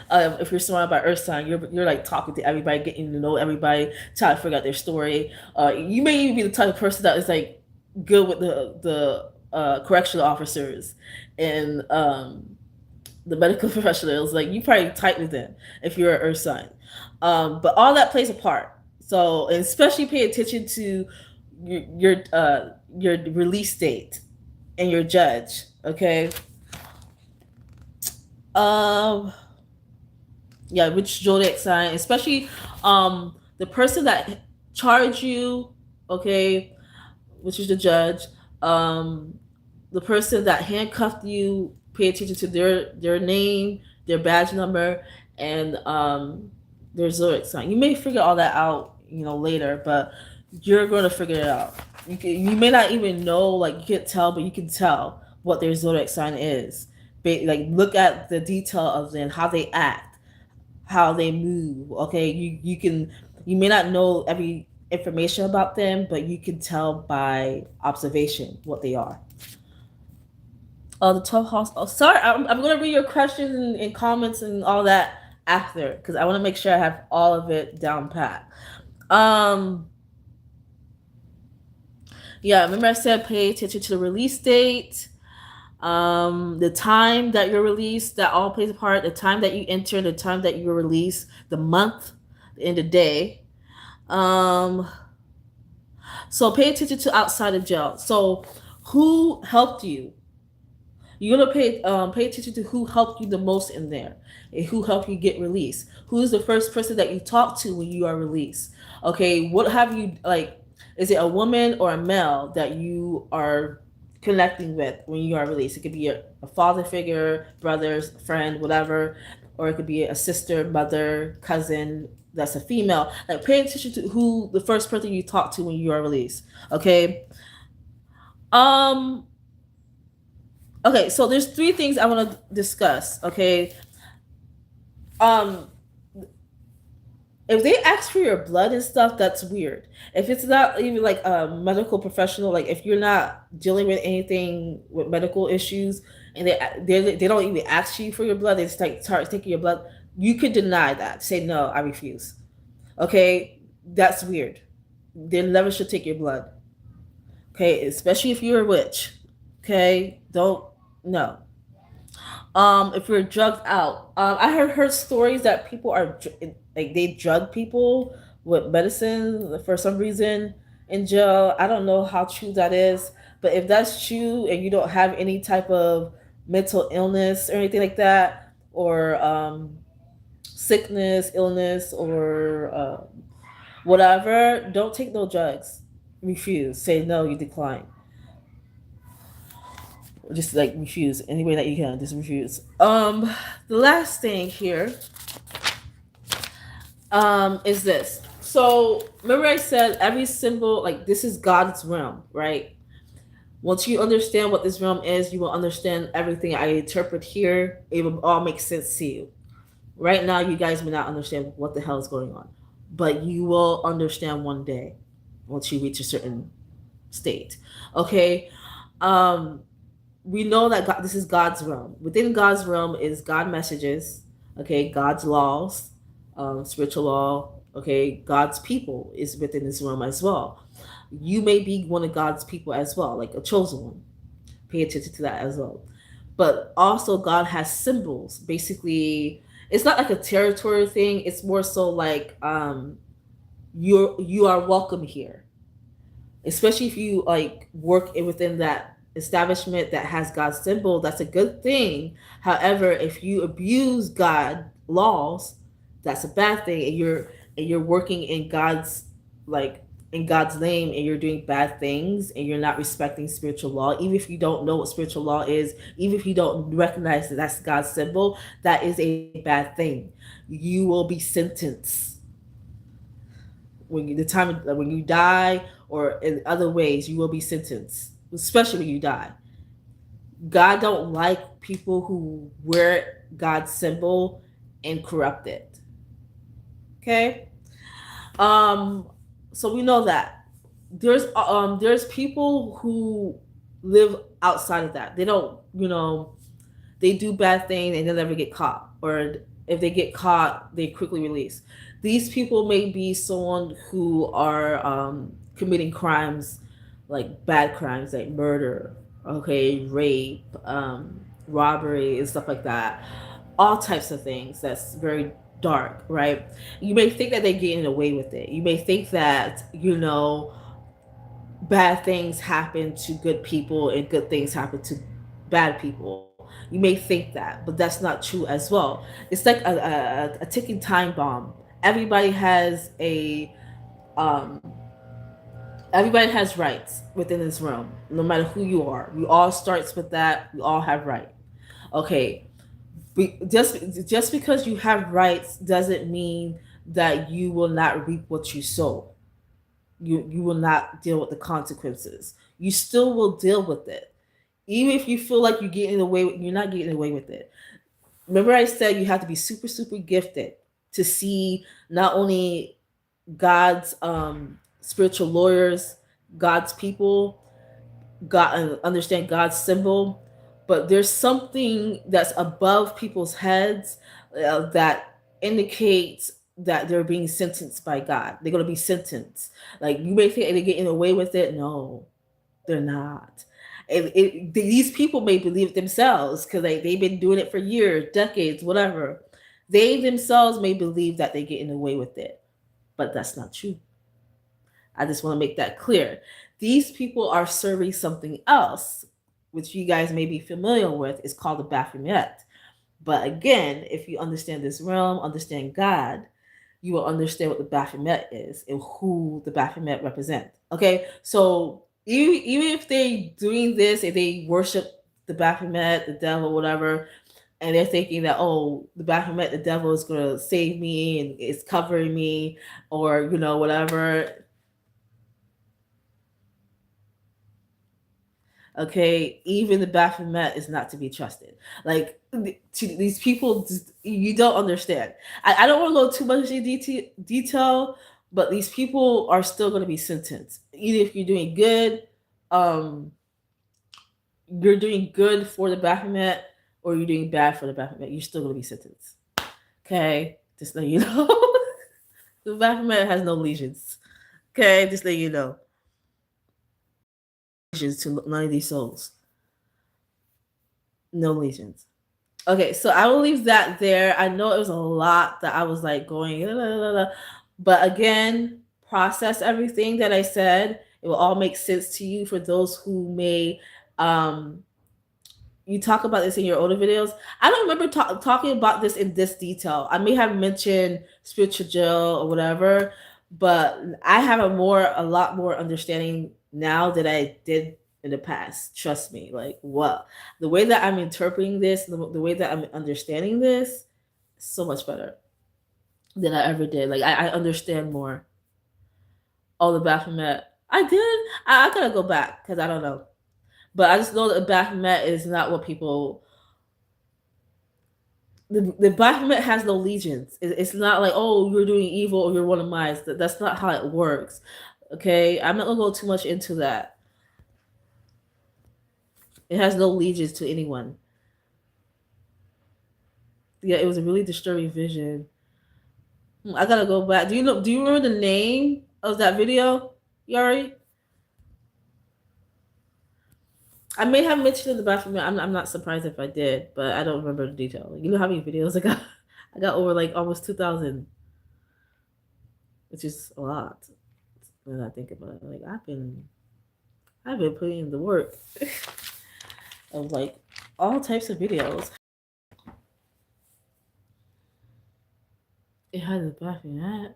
If you're surrounded by Earth sign, you're like talking to everybody, getting to know everybody, trying to figure out their story. You may even be the type of person that is like good with the correctional officers and the medical professionals. Like you probably tight with them if you're an Earth sign. But all that plays a part. So, and especially pay attention to your release date and your judge. Okay. Um, yeah, which zodiac sign, especially the person that charged you, okay, which is the judge, um, the person that handcuffed you, pay attention to their name, their badge number, and their zodiac sign. You may figure all that out, later, but you're going to figure it out. You may not even know, like you can't tell, but you can tell what their zodiac sign is. Like look at the detail of them, how they act, how they move. Okay, you may not know every information about them, but you can tell by observation what they are. The 12 house. Oh, sorry, I'm gonna read your questions and comments and all that after because I want to make sure I have all of it down pat. Um, yeah, remember I said pay attention to the release date, the time that you're released, that all plays a part. The time that you enter, the time that you're released, the month, and the day. Um, so pay attention to outside of jail. So who helped you? You're gonna pay attention to who helped you the most in there, and who helped you get released. Who is the first person that you talk to when you are released? Okay, what have you like? Is it a woman or a male that you are connecting with when you are released? It could be a father figure, brothers, friend, whatever, or it could be a sister, mother, cousin. That's a female. Like pay attention to who the first person you talk to when you are released. Okay. Um, Okay, so there's three things I want to discuss. Okay, um, if they ask for your blood and stuff, that's weird. If it's not even like a medical professional, like if you're not dealing with anything with medical issues, and they don't even ask you for your blood, they just like start taking your blood. You could deny that. Say no, I refuse. Okay, that's weird. They never should take your blood. Okay, especially if you're a witch. Okay, don't no. If you're drugged out, I have heard stories that people are like they drug people with medicine for some reason in jail. I don't know how true that is, but if that's true and you don't have any type of mental illness or anything like that, or sickness, illness, or whatever, don't take no drugs. Refuse. Say no. You decline. Just like refuse any way that you can. Just refuse. The last thing here is this. So remember I said every symbol, like this is God's realm, right? Once you understand what this realm is, you will understand everything I interpret here. It will all make sense to you. Right now, you guys may not understand what the hell is going on, but you will understand one day once you reach a certain state. Okay. Um, we know that God, this is God's realm. Within God's realm is God messages, okay, God's laws, spiritual law, okay, God's people is within this realm as well. You may be one of God's people as well, like a chosen one. Pay attention to that as well. But also, God has symbols. Basically, it's not like a territory thing. It's more so like you are welcome here, especially if you like work within that establishment that has God's symbol. That's a good thing. However, if you abuse God laws, that's a bad thing, and you're working in God's like in God's name and you're doing bad things and you're not respecting spiritual law, even if you don't know what spiritual law is, even if you don't recognize that that's God's symbol, that is a bad thing. You will be sentenced when you, the time when you die, or in other ways, you will be sentenced, especially when you die. God don't like people who wear God's symbol and corrupt it. Okay. Um. So we know that there's people who live outside of that. They don't, they do bad things and they never get caught, or if they get caught, they quickly release. These people may be someone who are committing crimes, like bad crimes, like murder, okay, rape, robbery, and stuff like that. All types of things that's very dark, right? You may think that they're getting away with it. You may think that, bad things happen to good people and good things happen to bad people. You may think that, but that's not true as well. It's like a ticking time bomb. Everybody has a um, everybody has rights within this realm, no matter who you are. We all starts with that. We all have right. Okay, just because you have rights doesn't mean that you will not reap what you sow. You will not deal with the consequences. You still will deal with it, even if you feel like you're getting away with, you're not getting away with it. Remember I said you have to be super super gifted to see not only God's spiritual lawyers, God's people, God, understand God's symbol, but there's something that's above people's heads that indicates that they're being sentenced by God. They're going to be sentenced. Like, you may think they're getting away with it. No, they're not. These people may believe it themselves because they've been doing it for years, decades, whatever. They themselves may believe that they're getting away with it, but that's not true. I just want to make that clear. These people are serving something else, which you guys may be familiar with. It's called the Baphomet. But again, if you understand this realm, understand God, you will understand what the Baphomet is and who the Baphomet represent. Okay, so even if they doing this, if they worship the Baphomet, the devil, whatever, and they're thinking that, oh, the Baphomet, the devil is gonna save me and it's covering me, or whatever. Okay, even the Baphomet is not to be trusted. Like, these people, you don't understand. I don't want to go too much in detail, but these people are still going to be sentenced. Either if you're doing good, um, you're doing good for the Baphomet, or you're doing bad for the Baphomet. You're still going to be sentenced. Okay, just let you know. The Baphomet has no legions. Okay, just let you know. Legions to none of these souls. No legions. Okay, so I will leave that there. I know it was a lot that I was like going, la, la, la, la. But again, process everything that I said. It will all make sense to you for those who may. You talk about this in your older videos. I don't remember talking about this in this detail. I may have mentioned spiritual jail or whatever, but I have a lot more understanding now than I did in the past. Trust me. Like, what? The way that I'm interpreting this, the way that I'm understanding this, so much better than I ever did. Like, I understand more. All the Baphomet. I did. I gotta go back because I don't know. But I just know that Baphomet is not what people. The Baphomet has no legions. It's not like, oh, you're doing evil or you're one of mine. That's not how it works. Okay, I'm not gonna go too much into that. It has no legions to anyone. Yeah, it was a really disturbing vision. I gotta go back. Do you know? Do you remember the name of that video, Yari? I may have mentioned in the bathroom. I'm not surprised if I did, but I don't remember the detail. You know how many videos I got? I got over like almost 2,000, which is a lot. When I think about it, like I've been putting in the work of like all types of videos. It had the bathroom that.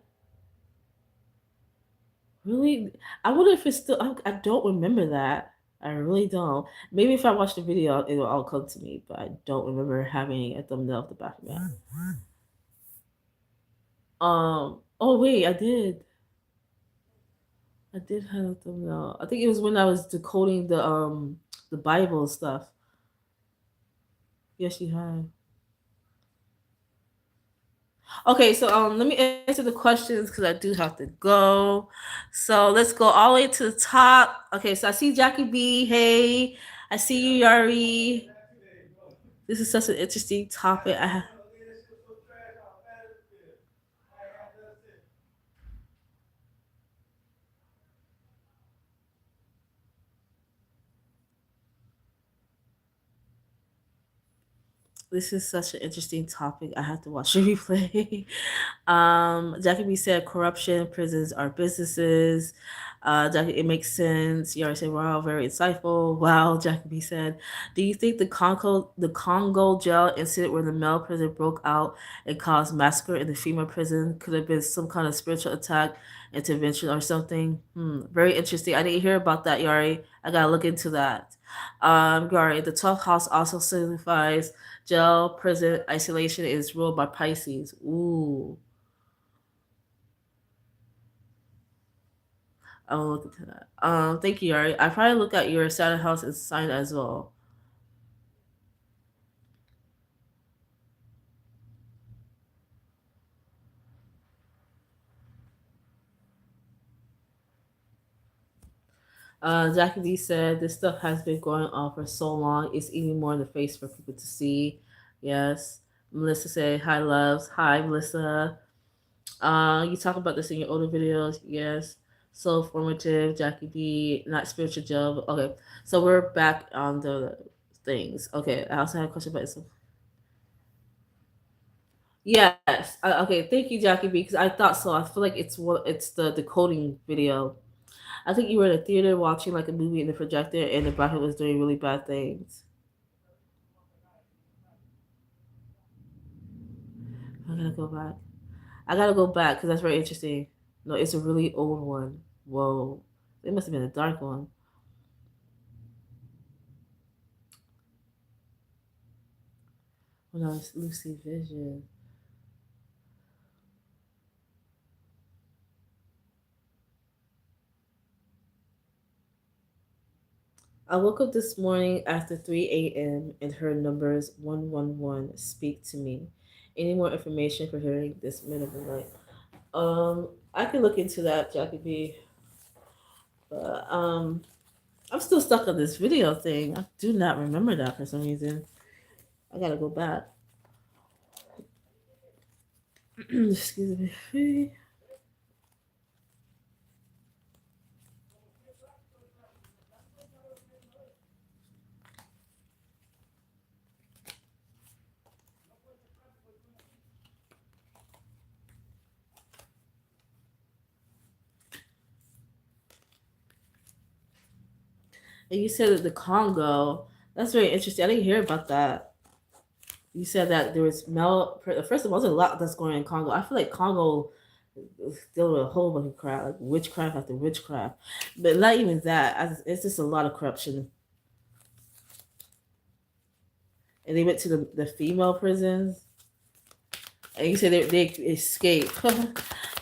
Really, I wonder if it's still. I don't remember that. I really don't. Maybe if I watch the video, it'll all come to me. But I don't remember having a thumbnail of the Baphomet. Oh wait, I did. I did have a thumbnail. I think it was when I was decoding the Bible stuff. Yes, you have. Okay, so let me answer the questions because I do have to go. So let's go all the way to the top. Okay, so I see Jackie B. Hey, I see you, Yari. This is such an interesting topic. This is such an interesting topic. I have to watch the replay. Jackie B said corruption, prisons are businesses. Jackie, it makes sense. You already said, wow, very insightful. Wow, Jackie B said, do you think the Congo jail incident where the male prison broke out and caused massacre in the female prison could have been some kind of spiritual attack, intervention, or something? Very interesting. I didn't hear about that, Yari. I gotta look into that. Yari, the 12th house also signifies jail, prison, isolation is ruled by Pisces. Ooh. I'll look into that. Thank you, Yari. I probably look at your Saturn house and sign as well. Jackie B said this stuff has been going on for so long. It's even more in the face for people to see. Yes. Melissa said, hi, loves. Hi, Melissa. You talk about this in your older videos. Yes. So formative, Jackie B, not spiritual job. Okay. So we're back on the things. Okay. I also had a question about this. Yes. Okay. Thank you, Jackie B. Because I thought so. I feel like it's the decoding video. I think you were in a theater watching like a movie in the projector, and the Bible was doing really bad things. I gotta go back. I gotta go back because that's very interesting. No, it's a really old one. Whoa, it must have been a dark one. When I was Lucy Vision. I woke up this morning after 3 a.m. and heard numbers 111 speak to me. Any more information for hearing this minimal night? I can look into that, Jackie B. But I'm still stuck on this video thing. I do not remember that for some reason. I gotta go back. Excuse me. And you said that the Congo. That's very interesting. I didn't hear about that. You said that there was First of all, there's a lot that's going on in Congo. I feel like Congo is dealing with a whole bunch of crap, like witchcraft after witchcraft. But not even that. It's just a lot of corruption. And they went to the female prisons. And you said they escaped.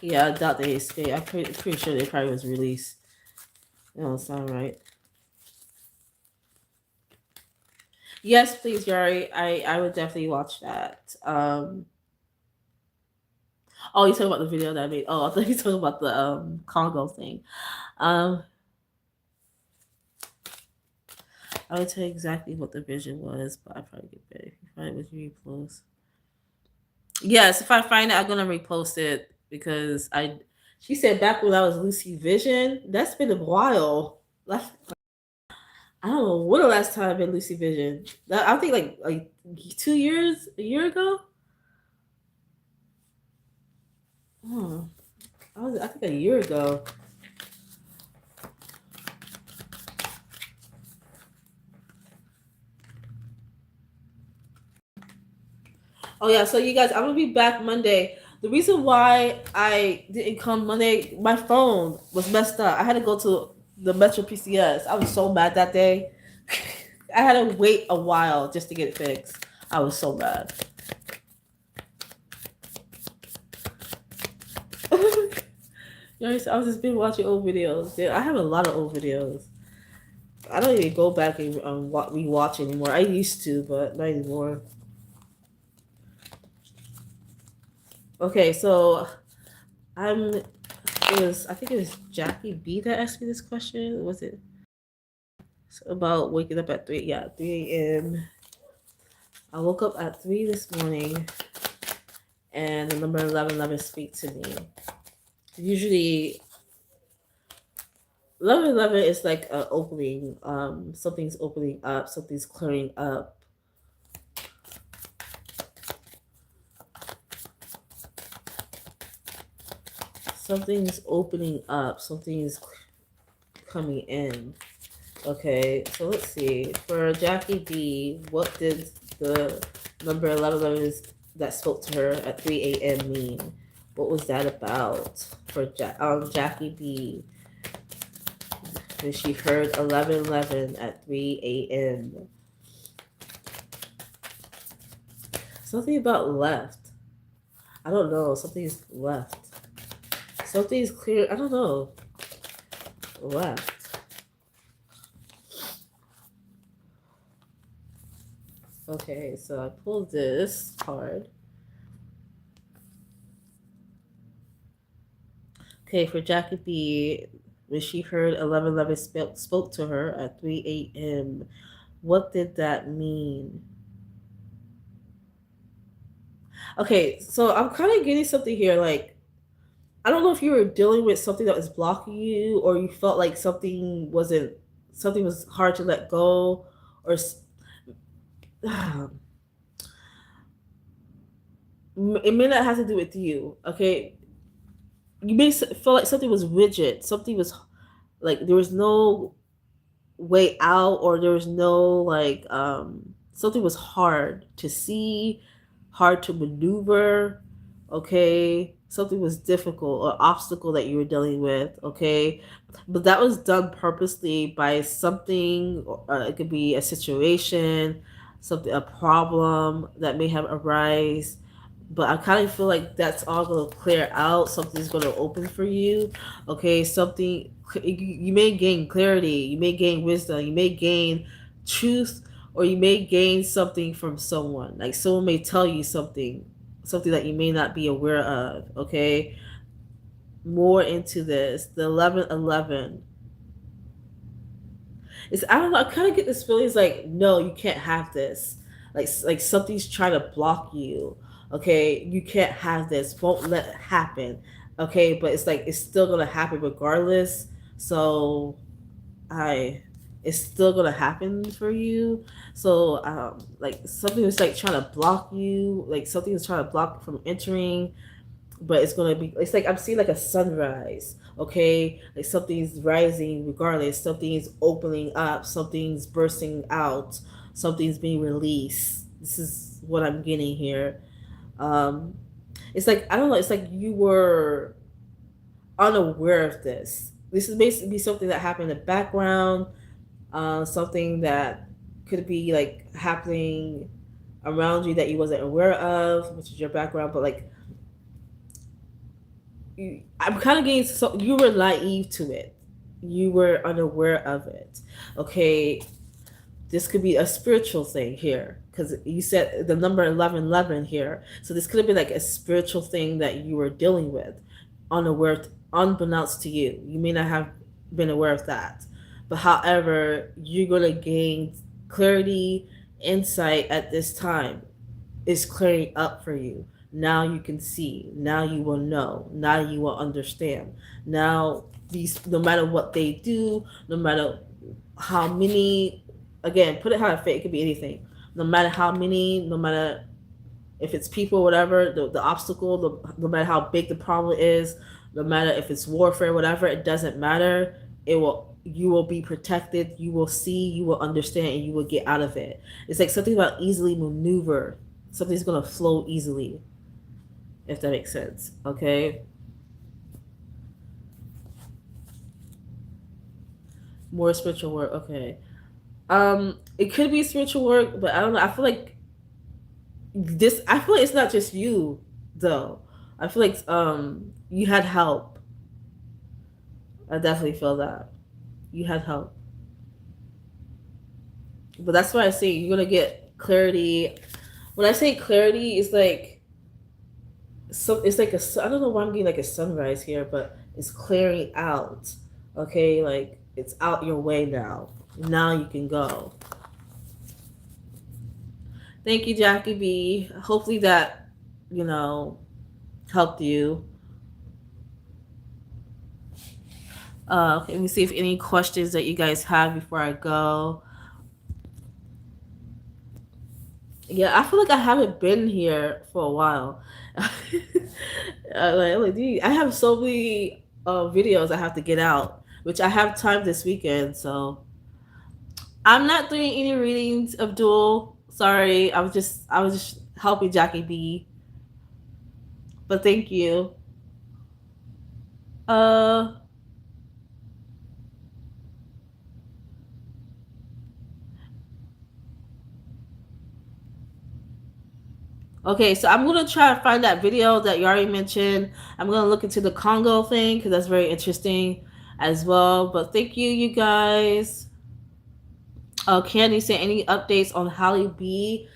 Yeah, I doubt they escaped. I'm pretty sure they probably was released. That don't sound right. Yes, please, Yari. I would definitely watch that. Oh, you talking about the video that I made? Oh, I thought you talking about the Congo thing. Um, I would tell you exactly what the vision was, but I probably get better if you find it with repost. Yes, if I find it, I'm gonna repost it because I. She said back when I was Lucy Vision. That's been a while. I don't know what the last time I've been Lucy Vision. I think like 2 years, a year ago. Oh, I think a year ago. Oh yeah, so you guys, I'm gonna be back Monday. The reason why I didn't come Monday, my phone was messed up. I had to go to the Metro PCS. I was so mad that day. I had to wait a while just to get it fixed. I was so mad. You know, I was just been watching old videos. Dude, I have a lot of old videos. I don't even go back and rewatch anymore. I used to, but not anymore. Okay, so I'm. I think it was Jackie B that asked me this question. Was it about waking up at 3? Yeah, 3 a.m. I woke up at 3 this morning, and the number 1111 speak to me. Usually, 1111 is like an opening. Something's opening up. Something's clearing up. Something's opening up. Something's coming in. Okay, so let's see. For Jackie B, what did the number 1111 that spoke to her at 3 a.m. mean? What was that about for Jackie B? When she heard 1111 at 3 a.m. Something about left. I don't know. Something's left. Something's clear. I don't know. Left. Okay, so I pulled this card. Okay, for Jackie B, when she heard 1111 spoke to her at 3 a.m., what did that mean? Okay, so I'm kind of getting something here. Like, I don't know if you were dealing with something that was blocking you, or you felt like something was hard to let go, or it may not have to do with you. Okay, you may feel like something was rigid, something was like there was no way out, or there was no like something was hard to see, hard to maneuver. Okay, something was difficult or obstacle that you were dealing with. Okay, but that was done purposely by something. It could be a situation, something, a problem that may have arisen, but I kind of feel like that's all going to clear out. Something's going to open for you. Okay, something, you may gain clarity, you may gain wisdom, you may gain truth, or you may gain something from someone. Like someone may tell you something that you may not be aware of. Okay, more into this. The 1111. I don't know. I kind of get this feeling. It's like, no, you can't have this. Like something's trying to block you. Okay, you can't have this. Won't let it happen. Okay, but it's like it's still gonna happen regardless. So I it's still gonna happen for you. So like something is like trying to block you, like something is trying to block you from entering, but it's like I'm seeing like a sunrise. Okay, like something's rising regardless, something's opening up, something's bursting out, something's being released. This is what I'm getting here. um it's like, I don't know, it's like you were unaware of this. This is basically something that happened in the background, something that could be like happening around you that you wasn't aware of, which is your background. But like, I'm kind of getting, so you were naive to it, you were unaware of it. Okay, this could be a spiritual thing here, because you said the number 1111 here, so this could have been like a spiritual thing that you were dealing with, unaware, unbeknownst to you. You may not have been aware of that, but however, you're going to gain clarity, insight at this time. Is clearing up for you. Now you can see. Now you will know. Now you will understand. Now these, no matter what they do, no matter how many, again, put it how it fit. It could be anything. No matter how many, no matter if it's people, whatever the obstacle, no matter how big the problem is, no matter if it's warfare, whatever, it doesn't matter. You will be protected. You will see. You will understand, and you will get out of it. It's like something about easily maneuver. Something's gonna flow easily. if that makes sense. Okay. More spiritual work. Okay. It could be spiritual work, but I don't know. I feel like this. I feel like it's not just you, though. I feel like you had help. I definitely feel that you had help, but that's why I say you're gonna get clarity. When I say clarity, it's like it's like a. I don't know why I'm getting like a sunrise here, but it's clearing out. Okay, like it's out your way now. Now you can go. Thank you, Jackie B. Hopefully that, you know, helped you. Okay, let me see if any questions that you guys have before I go. Yeah, I feel like I haven't been here for a while. I have so many videos I have to get out, which I have time this weekend. So I'm not doing any readings, Abdul. Sorry, I was just helping Jackie B. But thank you. Uh, Okay, so I'm gonna try to find that video that you already mentioned. I'm gonna look into the Congo thing because that's very interesting as well. But thank you, you guys. Candy said any updates on Holly B?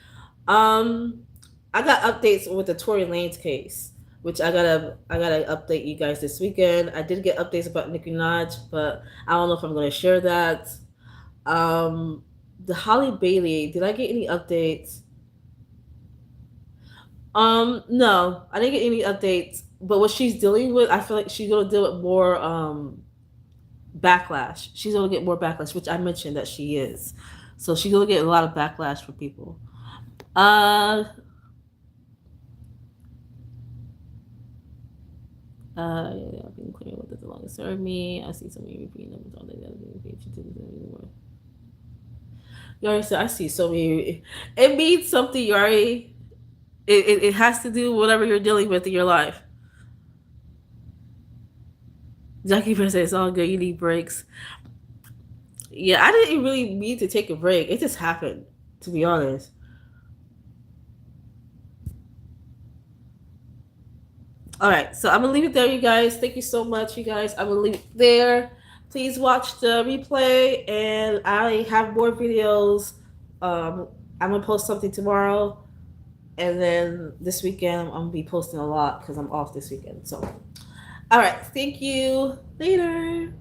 Um, I got updates with the Tory Lanez case, which I gotta update you guys this weekend. I did get updates about Nicki Minaj, but I don't know if I'm gonna share that. Um, the Holly Bailey, did I get any updates? No, I didn't get any updates. But what she's dealing with, I feel like she's gonna deal with more backlash. She's gonna get more backlash, which I mentioned that she is. So she's gonna get a lot of backlash from people. Uh, yeah, I've been clear with it the longest. Serve me. I see so many repeating numbers all day. The other day, she didn't anymore. Yari said, I see so many. It means something, Yari. It has to do with whatever you're dealing with in your life. Jackie said, it's all good. You need breaks. Yeah, I didn't really mean to take a break. It just happened, to be honest. All right, so I'm gonna leave it there, you guys. Thank you so much, you guys. I'm gonna leave it there. Please watch the replay, and I have more videos. I'm gonna post something tomorrow, and then this weekend I'm gonna be posting a lot because I'm off this weekend. So, all right, thank you. Later.